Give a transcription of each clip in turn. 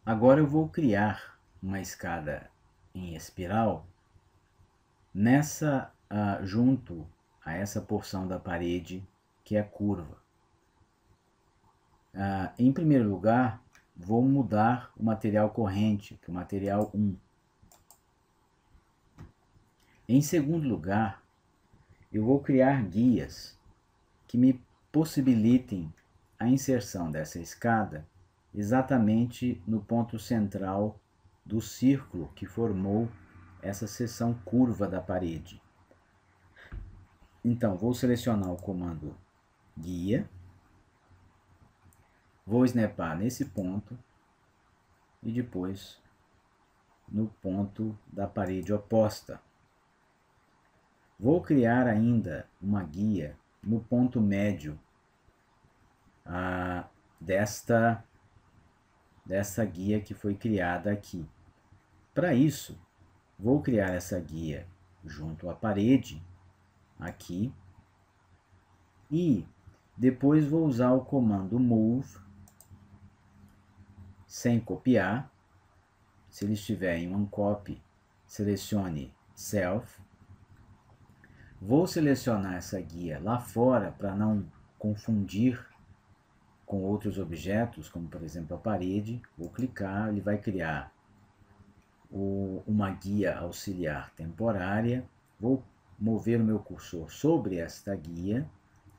Agora eu vou criar uma escada em espiral junto a essa porção da parede que é curva. Em primeiro lugar, vou mudar o material corrente para o material 1. Em segundo lugar, eu vou criar guias que me possibilitem a inserção dessa escada exatamente no ponto central do círculo que formou essa seção curva da parede. Então, vou selecionar o comando guia, vou snapar nesse ponto e depois no ponto da parede oposta. Vou criar ainda uma guia no ponto médio desta guia que foi criada aqui. Para isso, vou criar essa guia junto à parede, aqui, e depois vou usar o comando move, sem copiar. Se ele estiver em onCopy, selecione self. Vou selecionar essa guia lá fora para não confundir com outros objetos, como por exemplo a parede. Vou clicar, ele vai criar uma guia auxiliar temporária. Vou mover o meu cursor sobre esta guia,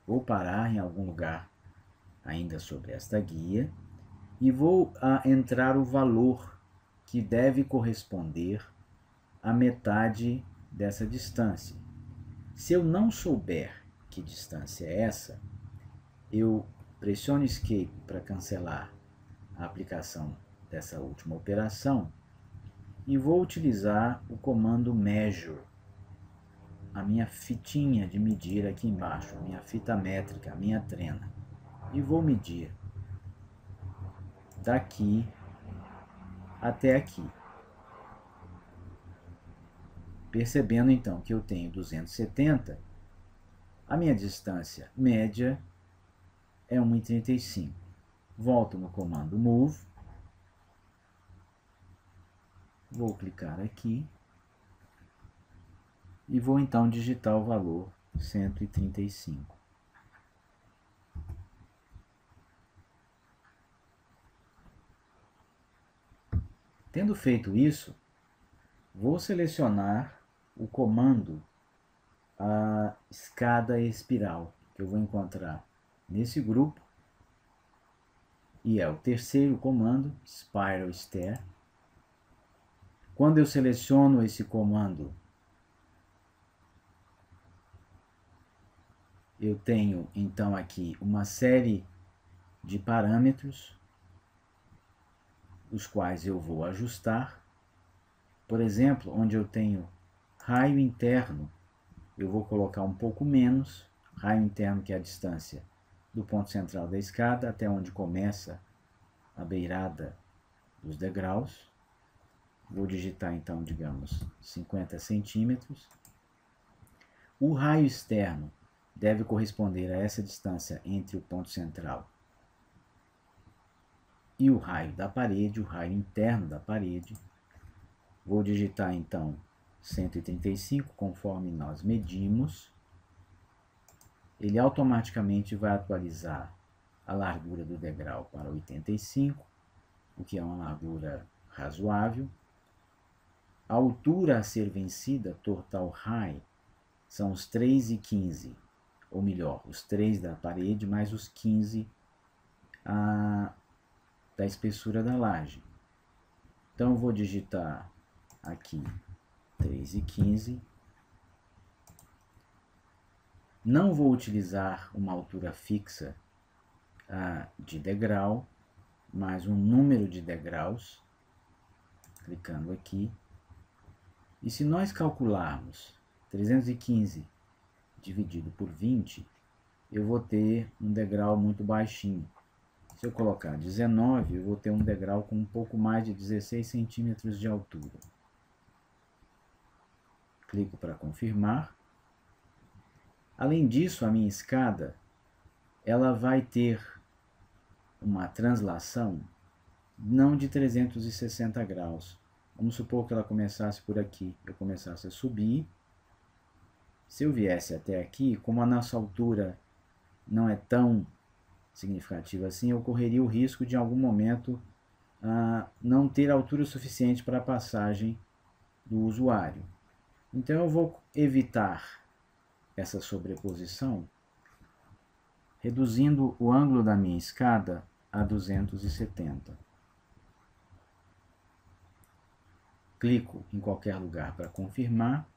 vou parar em algum lugar ainda sobre esta guia e vou entrar o valor que deve corresponder à metade dessa distância. Se eu não souber que distância é essa, eu pressiono Escape para cancelar a aplicação dessa última operação e vou utilizar o comando Measure, a minha fitinha de medir aqui embaixo, a minha fita métrica, a minha trena. E vou medir daqui até aqui. Percebendo então que eu tenho 270, a minha distância média é 1,35. Volto no comando Move, vou clicar aqui e vou então digitar o valor 135. Tendo feito isso, vou selecionar o comando a escada espiral, que eu vou encontrar nesse grupo, e é o terceiro comando, Spiral Stair. Quando eu seleciono esse comando, eu tenho então aqui uma série de parâmetros, os quais eu vou ajustar. Por exemplo, onde eu tenho raio interno, eu vou colocar um pouco menos, raio interno que é a distância do ponto central da escada até onde começa a beirada dos degraus. Vou digitar então, digamos, 50 centímetros. O raio externo deve corresponder a essa distância entre o ponto central e o raio da parede, o raio interno da parede. Vou digitar então 135 conforme nós medimos. Ele automaticamente vai atualizar a largura do degrau para 85, o que é uma largura razoável. A altura a ser vencida, total high, são os 3,15, ou melhor, os 3 da parede mais os 15 da espessura da laje. Então eu vou digitar aqui 3,15. Não vou utilizar uma altura fixa de degrau, mas um número de degraus, clicando aqui. E se nós calcularmos 315 dividido por 20, eu vou ter um degrau muito baixinho. Se eu colocar 19, eu vou ter um degrau com um pouco mais de 16 centímetros de altura. Clico para confirmar. Além disso, a minha escada ela vai ter uma translação não de 360 graus. Vamos supor que ela começasse por aqui, eu começasse a subir. Se eu viesse até aqui, como a nossa altura não é tão significativa assim, eu correria o risco de em algum momento não ter altura suficiente para a passagem do usuário. Então eu vou evitar essa sobreposição reduzindo o ângulo da minha escada a 270. Clico em qualquer lugar para confirmar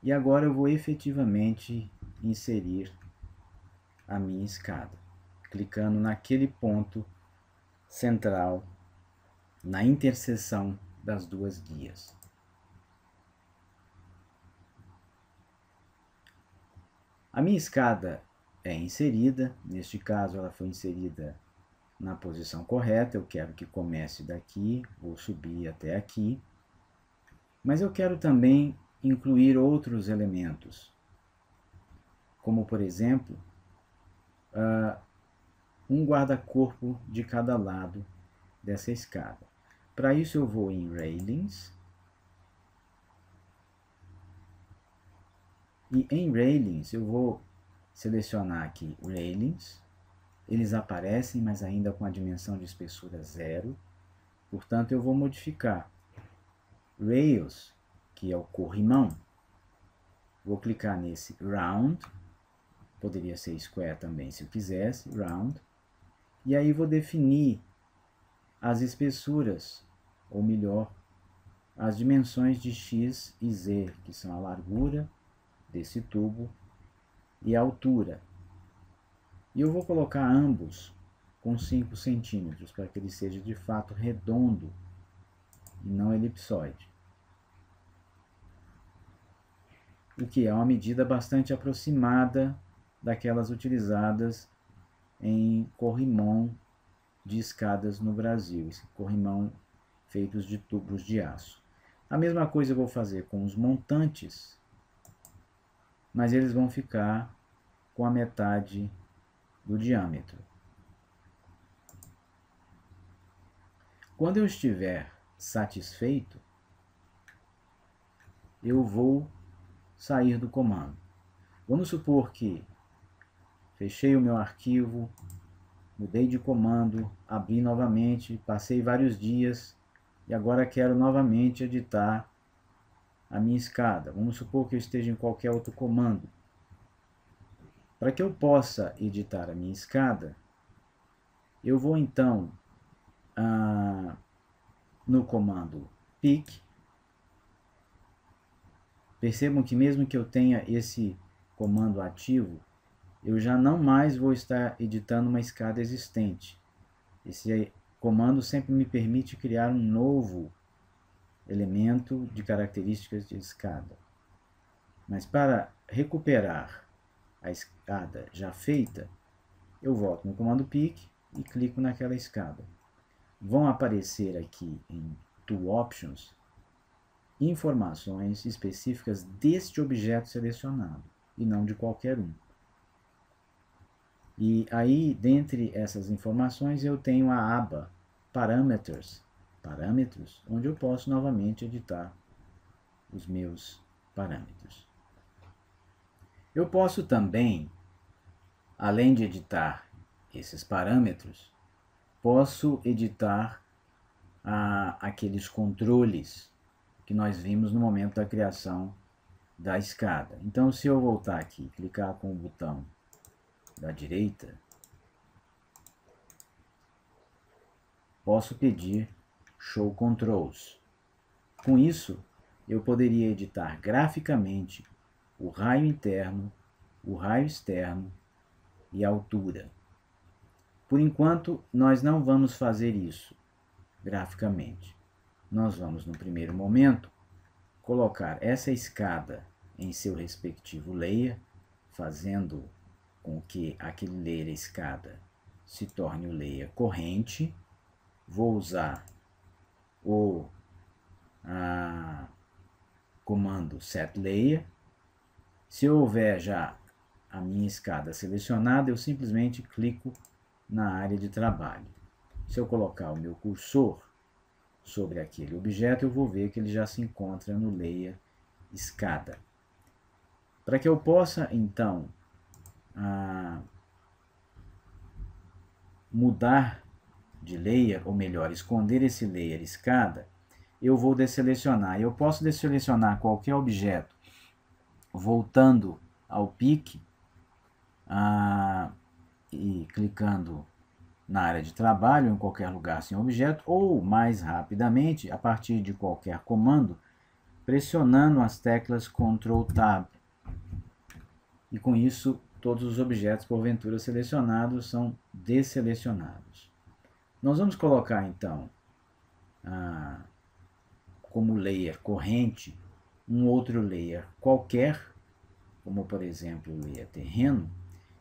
e agora eu vou efetivamente inserir a minha escada, clicando naquele ponto central, na interseção das duas guias. A minha escada é inserida, neste caso ela foi inserida na posição correta, eu quero que comece daqui, vou subir até aqui, mas eu quero também incluir outros elementos, como por exemplo, um guarda-corpo de cada lado dessa escada. Para isso eu vou em Railings, e em Railings eu vou selecionar aqui Railings, eles aparecem, mas ainda com a dimensão de espessura 0, portanto eu vou modificar Rails, que é o corrimão, vou clicar nesse Round, poderia ser Square também se eu quisesse, Round, e aí vou definir as espessuras, ou melhor, as dimensões de X e Z, que são a largura desse tubo e a altura. E eu vou colocar ambos com 5 centímetros, para que ele seja de fato redondo e não elipsoide. O que é uma medida bastante aproximada daquelas utilizadas em corrimão de escadas no Brasil, esse corrimão feitos de tubos de aço. A mesma coisa eu vou fazer com os montantes, mas eles vão ficar com a metade do diâmetro. Quando eu estiver satisfeito, eu vou sair do comando. Vamos supor que fechei o meu arquivo, mudei de comando, abri novamente, passei vários dias e agora quero novamente editar a minha escada. Vamos supor que eu esteja em qualquer outro comando. Para que eu possa editar a minha escada, eu vou então no comando pick. Percebam que mesmo que eu tenha esse comando ativo, eu já não mais vou estar editando uma escada existente. Esse comando sempre me permite criar um novo elemento de características de escada. Mas para recuperar a escada já feita, eu volto no comando pick e clico naquela escada. Vão aparecer aqui em Tool Options informações específicas deste objeto selecionado e não de qualquer um. E aí, dentre essas informações, eu tenho a aba Parameters, onde eu posso novamente editar os meus parâmetros. Eu posso também, além de editar esses parâmetros, posso editar aqueles controles que nós vimos no momento da criação da escada. Então, se eu voltar aqui, clicar com o botão da direita, posso pedir Show Controls. Com isso, eu poderia editar graficamente o raio interno, o raio externo e a altura. Por enquanto, nós não vamos fazer isso graficamente. Nós vamos, no primeiro momento, colocar essa escada em seu respectivo layer, fazendo com que aquele layer escada se torne o layer corrente. Vou usar o comando setLayer. Se houver já a minha escada selecionada, eu simplesmente clico na área de trabalho. Se eu colocar o meu cursor sobre aquele objeto, eu vou ver que ele já se encontra no layer escada. Para que eu possa, então, mudar de layer, ou melhor, esconder esse layer escada, eu vou desselecionar. Eu posso desselecionar qualquer objeto voltando ao pique e clicando na área de trabalho, em qualquer lugar sem objeto, ou mais rapidamente, a partir de qualquer comando, pressionando as teclas Ctrl Tab. E com isso, todos os objetos porventura selecionados são desselecionados. Nós vamos colocar então como layer corrente um outro layer qualquer, como por exemplo o layer terreno,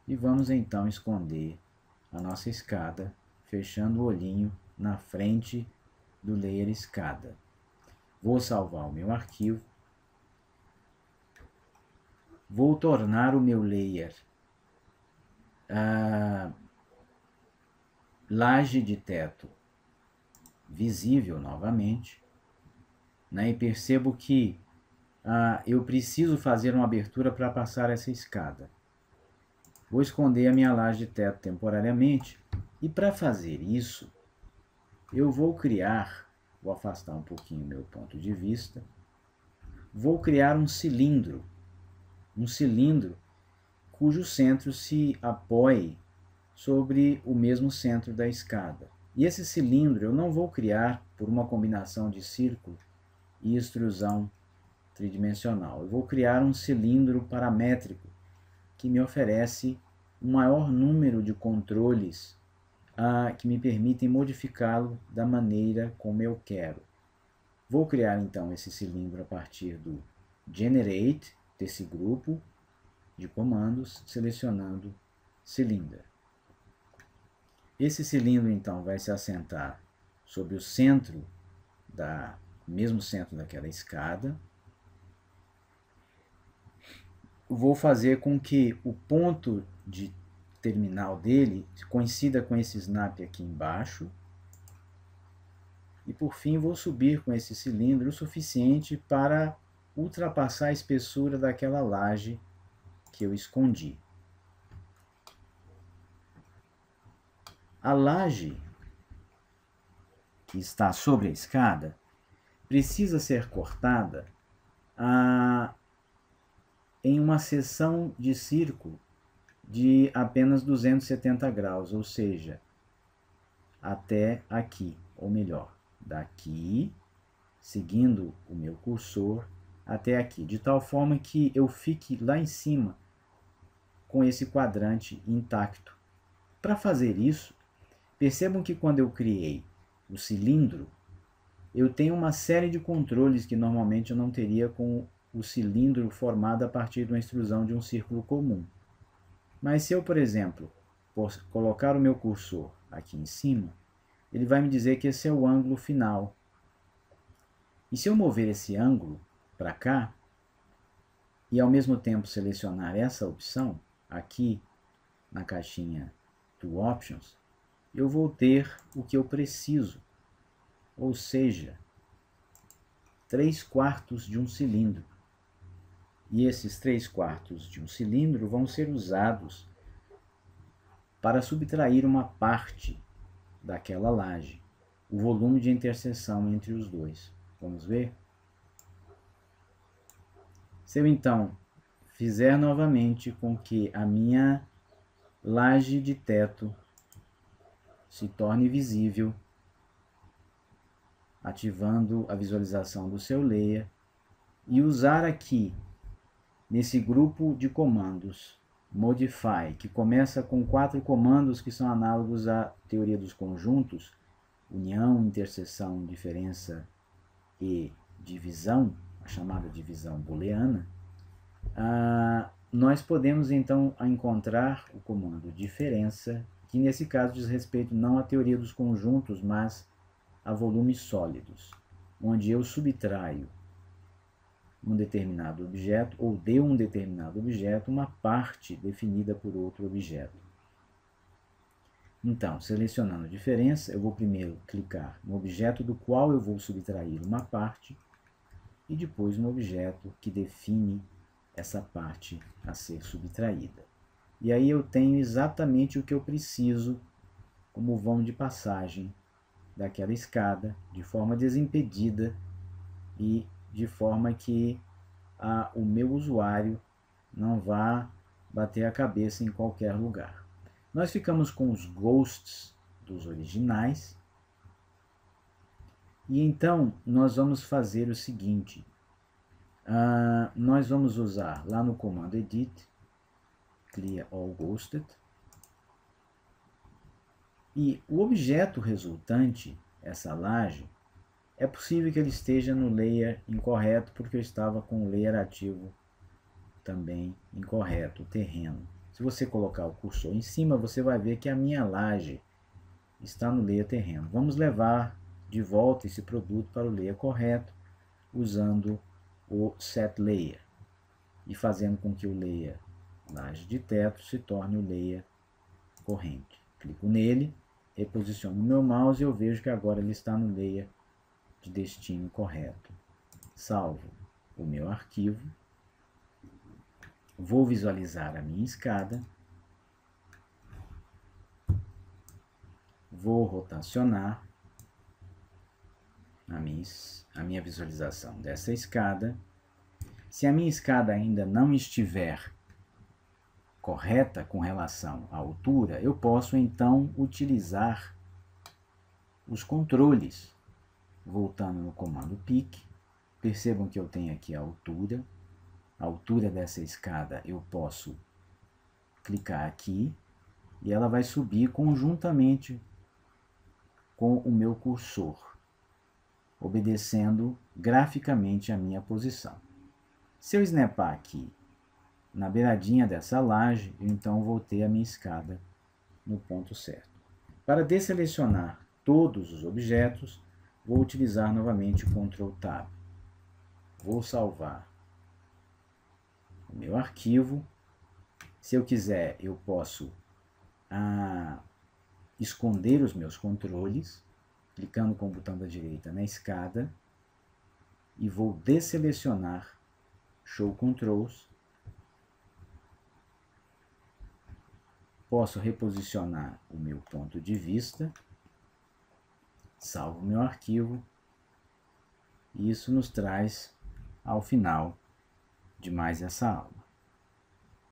e vamos então esconder a nossa escada, fechando o olhinho na frente do layer escada. Vou salvar o meu arquivo. Vou tornar o meu layer laje de teto visível novamente, né? E percebo que eu preciso fazer uma abertura para passar essa escada. Vou esconder a minha laje de teto temporariamente, e para fazer isso, eu vou afastar um pouquinho o meu ponto de vista, vou criar um cilindro cujo centro se apoie sobre o mesmo centro da escada. E esse cilindro eu não vou criar por uma combinação de círculo e extrusão tridimensional. Eu vou criar um cilindro paramétrico que me oferece um maior número de controles que me permitem modificá-lo da maneira como eu quero. Vou criar então esse cilindro a partir do Generate, desse grupo de comandos, selecionando Cylinder. Esse cilindro então vai se assentar sobre o centro mesmo centro daquela escada. Vou fazer com que o ponto de terminal dele coincida com esse snap aqui embaixo. E por fim vou subir com esse cilindro o suficiente para ultrapassar a espessura daquela laje que eu escondi. A laje que está sobre a escada precisa ser cortada em uma seção de círculo de apenas 270 graus, ou seja, até aqui, ou melhor, daqui, seguindo o meu cursor, até aqui, de tal forma que eu fique lá em cima com esse quadrante intacto. Para fazer isso, percebam que quando eu criei o cilindro, eu tenho uma série de controles que normalmente eu não teria com o cilindro formado a partir de uma extrusão de um círculo comum. Mas se eu, por exemplo, colocar o meu cursor aqui em cima, ele vai me dizer que esse é o ângulo final. E se eu mover esse ângulo para cá, e ao mesmo tempo selecionar essa opção, aqui na caixinha do Options, eu vou ter o que eu preciso, ou seja, 3/4 de um cilindro. E esses 3/4 de um cilindro vão ser usados para subtrair uma parte daquela laje, o volume de interseção entre os dois. Vamos ver? Se eu então fizer novamente com que a minha laje de teto se torne visível, ativando a visualização do seu layer, e usar aqui, nesse grupo de comandos, Modify, que começa com 4 comandos que são análogos à teoria dos conjuntos, união, interseção, diferença e divisão, a chamada divisão booleana, nós podemos então encontrar o comando diferença, que nesse caso diz respeito não à teoria dos conjuntos, mas a volumes sólidos, onde eu subtraio um determinado objeto, ou de um determinado objeto, uma parte definida por outro objeto. Então, selecionando a diferença, eu vou primeiro clicar no objeto do qual eu vou subtrair uma parte e depois no objeto que define essa parte a ser subtraída. E aí eu tenho exatamente o que eu preciso como vão de passagem daquela escada, de forma desimpedida e de forma que o meu usuário não vá bater a cabeça em qualquer lugar. Nós ficamos com os ghosts dos originais. E então nós vamos fazer o seguinte. Nós vamos usar lá no comando edit, clear all ghosted. E o objeto resultante, essa laje, é possível que ele esteja no layer incorreto, porque eu estava com o layer ativo também incorreto, o terreno. Se você colocar o cursor em cima, você vai ver que a minha laje está no layer terreno. Vamos levar de volta esse produto para o layer correto, usando o set layer e fazendo com que o layer laje de teto se torne o layer corrente. Clico nele, reposiciono o meu mouse e eu vejo que agora ele está no layer de destino correto. Salvo o meu arquivo, vou visualizar a minha escada, vou rotacionar a minha visualização dessa escada. Se a minha escada ainda não estiver correta com relação à altura, eu posso então utilizar os controles. Voltando no comando pick, percebam que eu tenho aqui a altura dessa escada eu posso clicar aqui e ela vai subir conjuntamente com o meu cursor, obedecendo graficamente a minha posição. Se eu snapar aqui na beiradinha dessa laje, eu então vou ter a minha escada no ponto certo. Para desselecionar todos os objetos, vou utilizar novamente o Ctrl Tab. Vou salvar o meu arquivo. Se eu quiser, eu posso esconder os meus controles, clicando com o botão da direita na escada, e vou desselecionar Show Controls. Posso reposicionar o meu ponto de vista, salvo o meu arquivo, e isso nos traz ao final de mais essa aula.